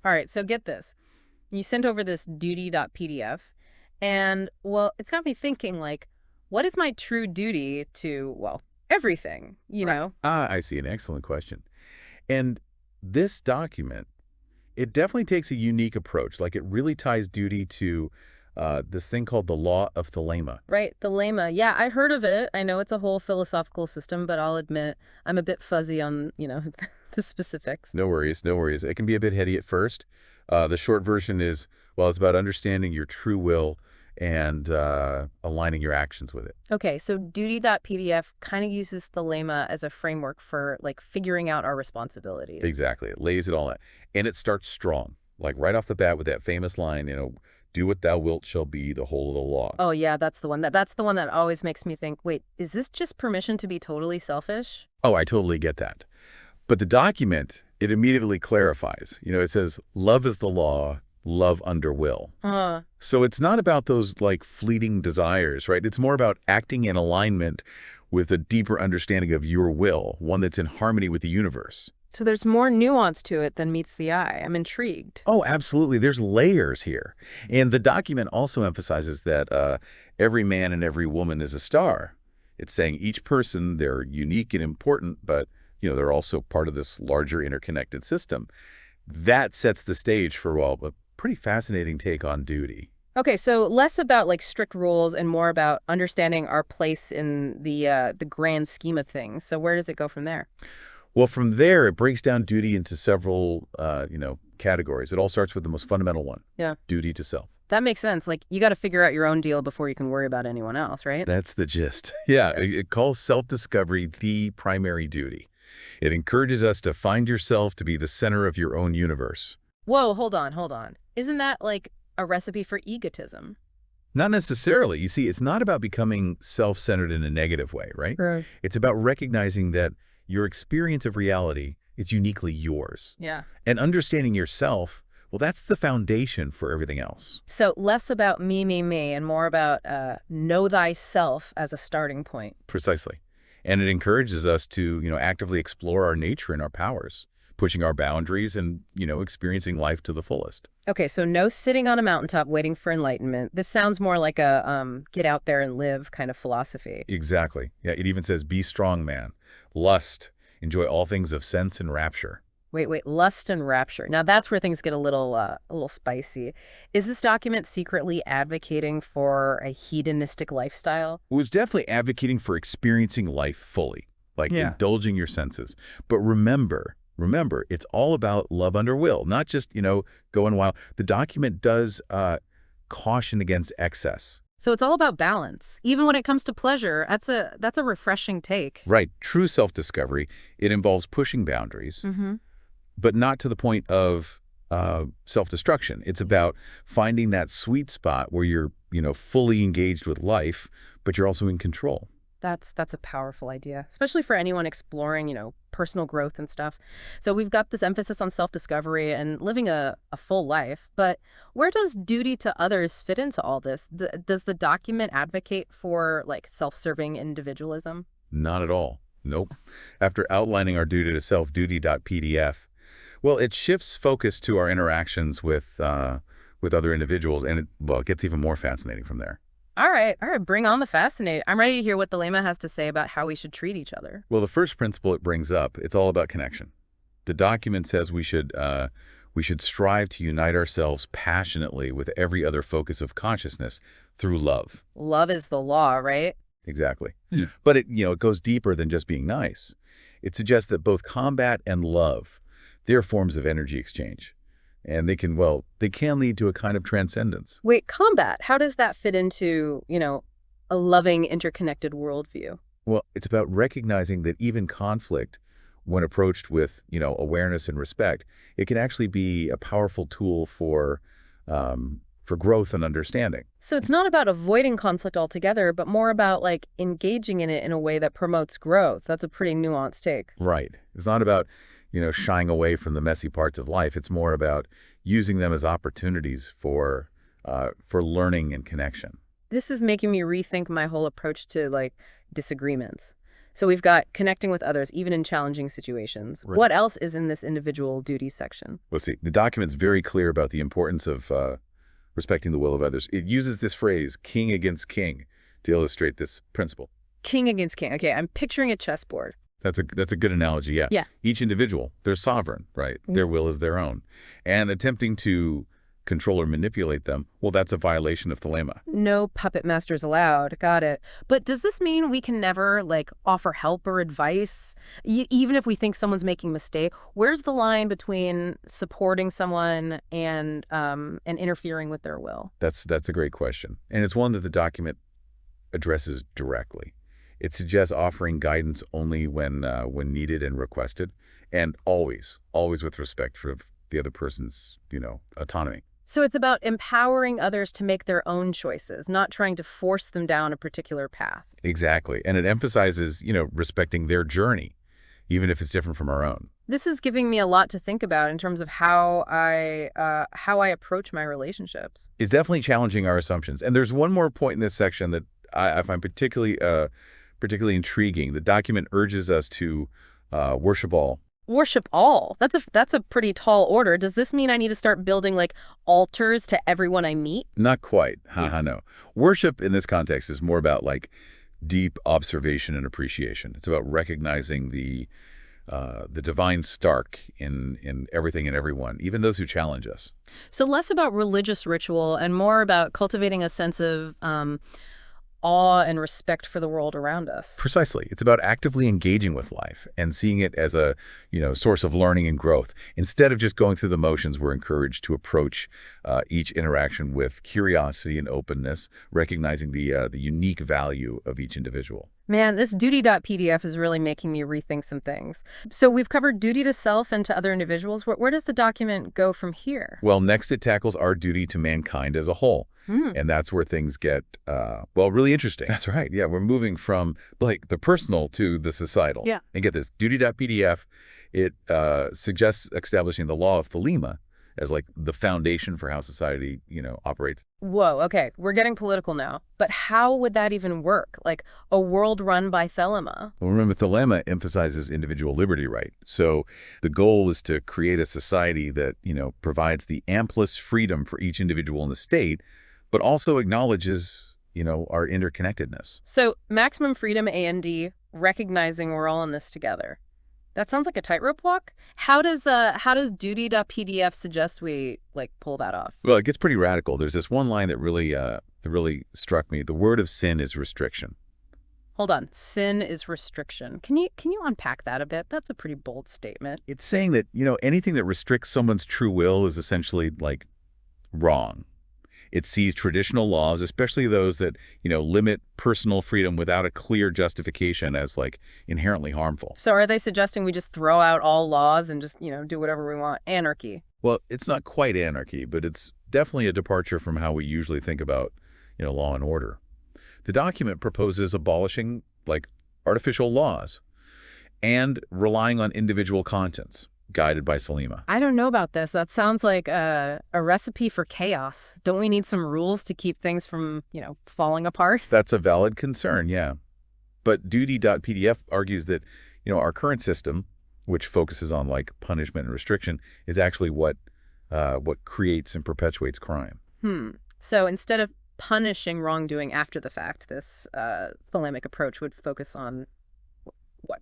All right, so get this. You sent over this duty.pdf, and, well, it's got me thinking, like, what is my true duty to, well, everything, you Right. know? I see. An excellent question. And this document, it definitely takes a unique approach. Like it really ties duty to this thing called the law of thelema. Right, the lema. Yeah, I heard of it. I know it's a whole philosophical system, but I'll admit I'm a bit fuzzy on, the specifics. No worries, no worries. It can be a bit heady at first. The short version is, well, it's about understanding your true will and aligning your actions with it. Okay, so duty.pdf kind of uses the lema as a framework for, like, figuring out our responsibilities. Exactly. It lays it all out. And it starts strong, like right off the bat with that famous line, do what thou wilt shall be the whole of the law. Oh yeah, that's the one. That's the one that always makes me think, wait, is this just permission to be totally selfish? Oh, I totally get that. But the document, it immediately clarifies. It says, love is the law, love under will. Uh, So it's not about those like fleeting desires, right? It's more about acting in alignment with a deeper understanding of your will, one that's in harmony with the universe. so there's more nuance to it than meets the eye. I'm intrigued. Oh, absolutely. There's layers here. And the document also emphasizes that every man and every woman is a star. It's saying each person, they're unique and important, but they're also part of this larger interconnected system. That sets the stage for, well, a pretty fascinating take on duty. Okay, so less about like strict rules and more about understanding our place in the grand scheme of things. So where does it go from there? Well, from there, it breaks down duty into several, categories. It all starts with the most fundamental one, Yeah. duty to self. That makes sense. Like, you got to figure out your own deal before you can worry about anyone else, right? That's the gist. Yeah, Yeah. it calls self-discovery the primary duty. It encourages us to find yourself to be the center of your own universe. Whoa, hold on, hold on. Isn't that like a recipe for egotism? Not necessarily. You see, it's not about becoming self-centered in a negative way, right? Right. It's about recognizing that your experience of reality is uniquely yours. Yeah. And understanding yourself, well, that's the foundation for everything else. So less about me, and more about know thyself as a starting point. Precisely. And it encourages us to, actively explore our nature and our powers, pushing our boundaries and, experiencing life to the fullest. Okay, so no sitting on a mountaintop waiting for enlightenment. This sounds more like a get out there and live kind of philosophy. Exactly. Yeah, it even says, be strong, man. Lust. Enjoy all things of sense and rapture. Wait, lust and rapture. Now that's where things get a little spicy. Is this document secretly advocating for a hedonistic lifestyle? Well, it's definitely advocating for experiencing life fully, like Yeah. indulging your senses. But remember, it's all about love under will, not just, going wild. The document does caution against excess. So it's all about balance. Even when it comes to pleasure, that's a refreshing take. Right. True self-discovery, it involves pushing boundaries, Mm-hmm. but not to the point of self-destruction. It's about finding that sweet spot where you're, fully engaged with life, but you're also in control. That's a powerful idea, especially for anyone exploring, personal growth and stuff. So we've got this emphasis on self-discovery and living a full life. But where does duty to others fit into all this? Does the document advocate for like self-serving individualism? Not at all. Nope. After outlining our duty to self, duty.pdf, well, it shifts focus to our interactions with other individuals, and it gets even more fascinating from there. All right, bring on the fascinate. I'm ready to hear what the Lema has to say about how we should treat each other. Well, the first principle it brings up, it's all about connection. The document says we should strive to unite ourselves passionately with every other focus of consciousness through love. Love is the law, right? Exactly. Yeah. But it goes deeper than just being nice. It suggests that both combat and love, they're forms of energy exchange. And they can lead to a kind of transcendence. Wait, combat, how does that fit into, a loving, interconnected worldview? Well, it's about recognizing that even conflict, when approached with, awareness and respect, it can actually be a powerful tool for growth and understanding. So it's not about avoiding conflict altogether, but more about like engaging in it in a way that promotes growth. That's a pretty nuanced take. Right. It's not about, shying away from the messy parts of life. It's more about using them as opportunities for learning and connection. This is making me rethink my whole approach to like disagreements. So we've got connecting with others, even in challenging situations. Right. What else is in this individual duty section? Let's see. The document's very clear about the importance of respecting the will of others. It uses this phrase, king against king, to illustrate this principle. King against king. Okay, I'm picturing a chessboard. That's a good analogy, yeah. Yeah. Each individual, they're sovereign, right? Their will is their own. And attempting to control or manipulate them, well, that's a violation of thelema. No puppet masters allowed. Got it. But does this mean we can never, like, offer help or advice? Even if we think someone's making a mistake? Where's the line between supporting someone and interfering with their will? That's a great question. And it's one that the document addresses directly. It suggests offering guidance only when needed and requested, and always with respect for the other person's, autonomy. So it's about empowering others to make their own choices, not trying to force them down a particular path. Exactly. And it emphasizes, respecting their journey, even if it's different from our own. This is giving me a lot to think about in terms of how I approach my relationships. It's definitely challenging our assumptions. And there's one more point in this section that I find particularly intriguing. The document urges us to worship all. Worship all. That's a pretty tall order. Does this mean I need to start building like altars to everyone I meet? Not quite. No. Worship in this context is more about like deep observation and appreciation. It's about recognizing the divine stark in everything and everyone, even those who challenge us. So less about religious ritual and more about cultivating a sense of awe and respect for the world around us. Precisely. It's about actively engaging with life and seeing it as a, source of learning and growth. Instead of just going through the motions, we're encouraged to approach each interaction with curiosity and openness, recognizing the unique value of each individual. Man, this duty.pdf is really making me rethink some things. So we've covered duty to self and to other individuals. Where does the document go from here? Well, next it tackles our duty to mankind as a whole. And that's where things get, really interesting. That's right. Yeah, we're moving from like the personal to the societal. Yeah. And get this, duty.pdf, it suggests establishing the law of thelema as like the foundation for how society, operates. Whoa, okay, we're getting political now. But how would that even work? Like a world run by thelema? Well, remember, thelema emphasizes individual liberty, right? So the goal is to create a society that, provides the amplest freedom for each individual in the state, but also acknowledges, our interconnectedness. So maximum freedom A&D, recognizing we're all in this together. That sounds like a tightrope walk. How does duty.pdf suggest we pull that off? Well, it gets pretty radical. There's this one line that really struck me. The word of sin is restriction. Hold on. Sin is restriction. Can you unpack that a bit? That's a pretty bold statement. It's saying that, anything that restricts someone's true will is essentially wrong. It sees traditional laws, especially those that, limit personal freedom without a clear justification as inherently harmful. So are they suggesting we just throw out all laws and just, do whatever we want? Anarchy. Well, it's not quite anarchy, but it's definitely a departure from how we usually think about, law and order. The document proposes abolishing artificial laws and relying on individual conscience, guided by thelema. I don't know about this. That sounds like a recipe for chaos. Don't we need some rules to keep things from, falling apart? That's a valid concern, yeah. But duty.pdf argues that, our current system, which focuses on punishment and restriction, is actually what creates and perpetuates crime. So instead of punishing wrongdoing after the fact, this thelemic approach would focus on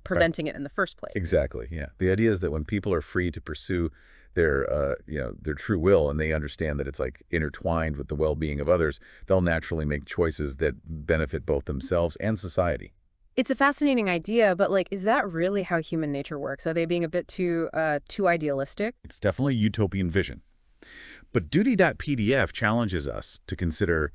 preventing it in the first place. Exactly, yeah. The idea is that when people are free to pursue their true will, and they understand that it's intertwined with the well-being of others, they'll naturally make choices that benefit both themselves and society. It's a fascinating idea, but is that really how human nature works? Are they being a bit too idealistic? It's definitely a utopian vision. But duty.pdf challenges us to consider,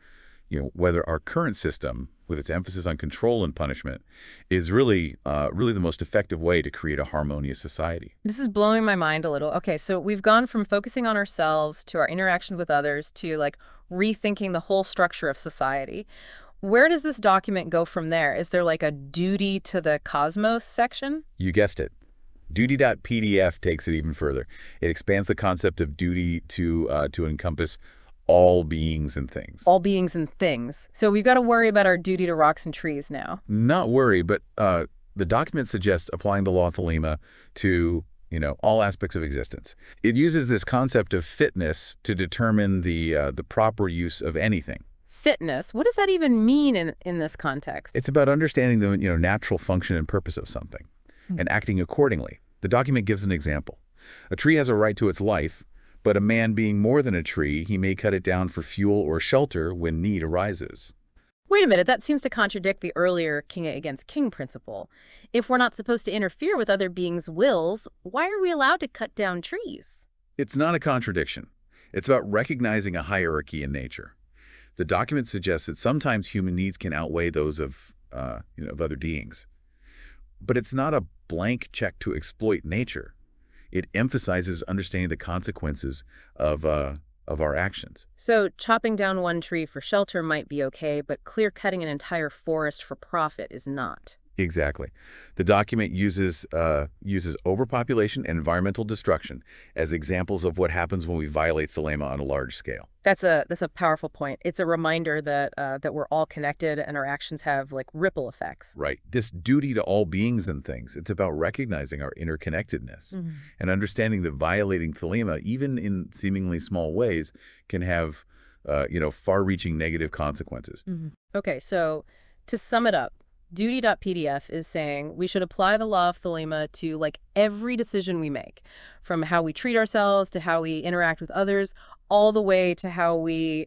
whether our current system, with its emphasis on control and punishment, is really the most effective way to create a harmonious society. This is blowing my mind a little. Okay, so we've gone from focusing on ourselves to our interactions with others to rethinking the whole structure of society. Where does this document go from there? Is there a duty to the cosmos section? You guessed it. Duty.pdf takes it even further. It expands the concept of duty to encompass all beings and things. All beings and things. So we've got to worry about our duty to rocks and trees now. Not worry, but The document suggests applying the law of Thelema to, all aspects of existence. It uses this concept of fitness to determine the proper use of anything. Fitness, what does that even mean in this context? It's about understanding the, natural function and purpose of something and acting accordingly. The document gives an example. A tree has a right to its life, but a man being more than a tree, he may cut it down for fuel or shelter when need arises. Wait a minute, that seems to contradict the earlier king against king principle. If we're not supposed to interfere with other beings' wills, why are we allowed to cut down trees? It's not a contradiction. It's about recognizing a hierarchy in nature. The document suggests that sometimes human needs can outweigh those of other beings. But it's not a blank check to exploit nature. It emphasizes understanding the consequences of our actions. So chopping down one tree for shelter might be okay, but clear-cutting an entire forest for profit is not. Exactly. The document uses overpopulation and environmental destruction as examples of what happens when we violate Thelema on a large scale. That's a powerful point. It's a reminder that that we're all connected and our actions have like ripple effects. Right. This duty to all beings and things, it's about recognizing our interconnectedness and understanding that violating Thelema, even in seemingly small ways, can have far-reaching negative consequences. Okay, so to sum it up, Duty.pdf is saying we should apply the law of Thelema to like every decision we make, from how we treat ourselves to how we interact with others, all the way to how we,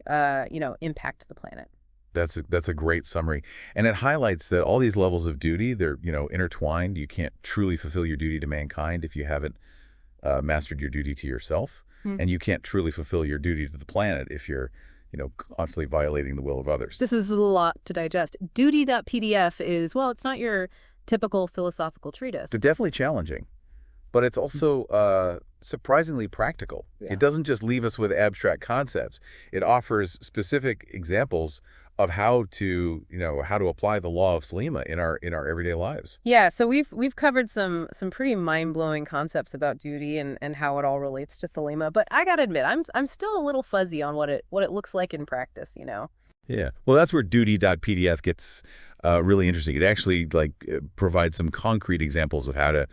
impact the planet. That's a great summary. And it highlights that all these levels of duty, they're, intertwined. You can't truly fulfill your duty to mankind if you haven't mastered your duty to yourself. And you can't truly fulfill your duty to the planet if you're constantly violating the will of others. This is a lot to digest. Duty.pdf is, well, it's not your typical philosophical treatise. It's definitely challenging, but it's also surprisingly practical. Yeah. It doesn't just leave us with abstract concepts. It offers specific examples of how to apply the law of Thelema in our everyday lives. Yeah, so we've covered some pretty mind-blowing concepts about duty and how it all relates to Thelema, but I gotta admit, I'm still a little fuzzy on what it looks like in practice, Yeah, well, that's where duty.pdf gets really interesting. It actually provides some concrete examples of how to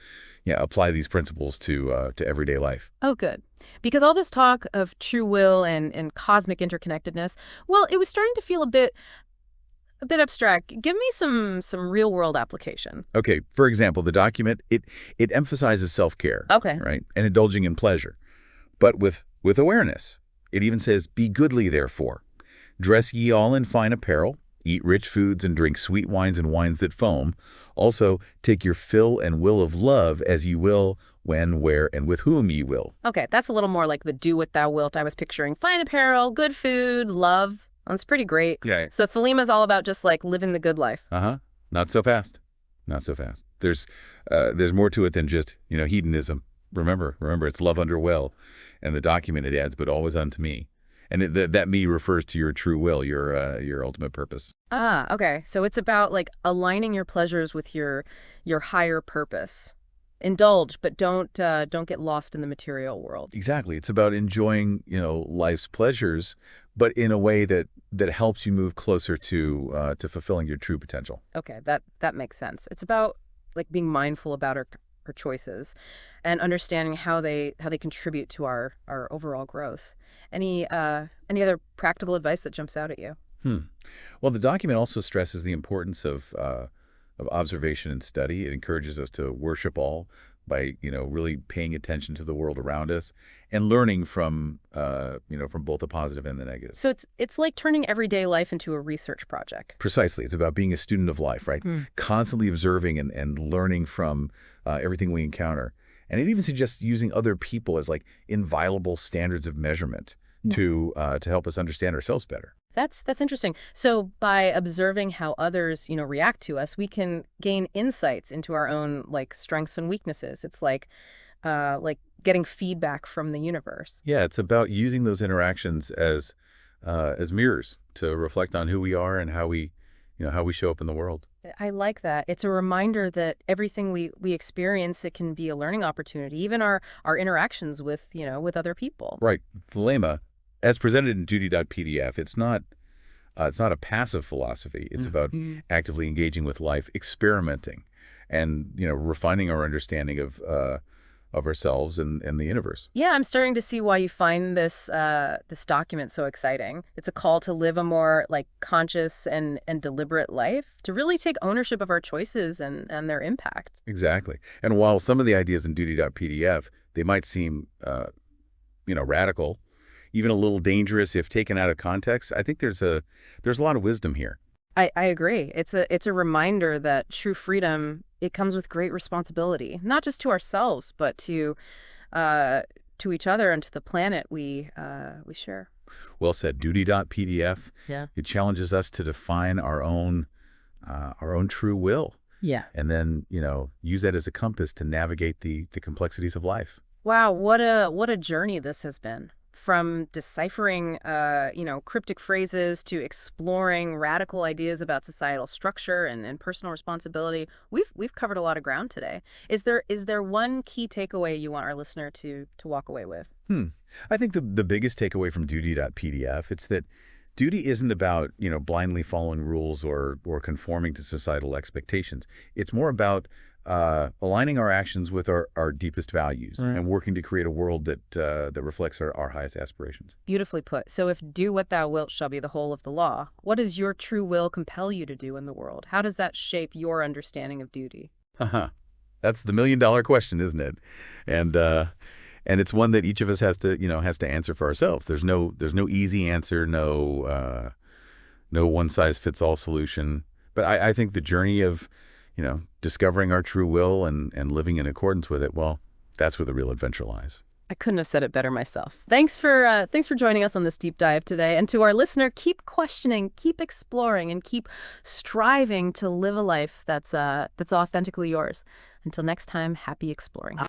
apply these principles to everyday life. Oh, good. Because all this talk of true will and cosmic interconnectedness, well, it was starting to feel a bit abstract. Give me some real-world application. Okay, for example, the document, it emphasizes self-care. Okay. Right, and indulging in pleasure, but with awareness. It even says, "Be goodly, therefore. Dress ye all in fine apparel, eat rich foods, and drink sweet wines and wines that foam. Also, take your fill and will of love as ye will, when, where, and with whom ye will." Okay, that's a little more like the do what thou wilt I was picturing. Fine apparel, good food, love. That's pretty great. Yeah. So Thelema's all about just like living the good life. Not so fast. Not so fast. There's more to it than just, hedonism. Remember, it's love under will. And the document it adds, but always unto me. And that me refers to your true will, your ultimate purpose. Ah, okay. So it's about like aligning your pleasures with your higher purpose. Indulge, but don't get lost in the material world. Exactly. It's about enjoying, life's pleasures, but in a way that helps you move closer to fulfilling your true potential. Okay, that makes sense. It's about like being mindful about our choices and understanding how they contribute to our overall growth. Any other practical advice that jumps out at you? Well, the document also stresses the importance of observation and study. It encourages us to worship all by, really paying attention to the world around us and learning from both the positive and the negative. So it's like turning everyday life into a research project. Precisely. It's about being a student of life, right? Constantly observing and learning from everything we encounter. And it even suggests using other people as like inviolable standards of measurement to help us understand ourselves better. That's interesting. So by observing how others, react to us, we can gain insights into our own like strengths and weaknesses. It's like getting feedback from the universe. Yeah, it's about using those interactions as mirrors to reflect on who we are and how we show up in the world. I like that. It's a reminder that everything we experience, it can be a learning opportunity, even our interactions with other people. Right. Thelema, as presented in duty.pdf, it's not a passive philosophy. It's about actively engaging with life, experimenting, and, refining our understanding of ourselves and the universe. Yeah, I'm starting to see why you find this document so exciting. It's a call to live a more like conscious and deliberate life, to really take ownership of our choices and their impact. Exactly. And while some of the ideas in duty.pdf, they might seem, radical, even a little dangerous if taken out of context, I think there's a lot of wisdom here. I agree. It's a reminder that true freedom, it comes with great responsibility, not just to ourselves, but uh, to each other and to the planet we share. Well said. Duty.pdf. Yeah. It challenges us to define our own true will, Yeah. and then use that as a compass to navigate the complexities of life. Wow, what a journey this has been. From deciphering, cryptic phrases to exploring radical ideas about societal structure and personal responsibility. We've covered a lot of ground today. Is there one key takeaway you want our listener to walk away with? I think the biggest takeaway from duty.pdf, it's that duty isn't about blindly following rules or conforming to societal expectations. It's more about aligning our actions with our deepest values, Right. and working to create a world that reflects our highest aspirations. Beautifully put. So if do what thou wilt shall be the whole of the law, what does your true will compel you to do in the world? How does that shape your understanding of duty? Haha. That's the million-dollar question, isn't it? And it's one that each of us has to answer for ourselves. There's no easy answer, no one-size-fits-all solution. But I think the journey of discovering our true will and living in accordance with it, well, that's where the real adventure lies. I couldn't have said it better myself. Thanks for joining us on this deep dive today. And to our listener, keep questioning, keep exploring, and keep striving to live a life that's authentically yours. Until next time, happy exploring.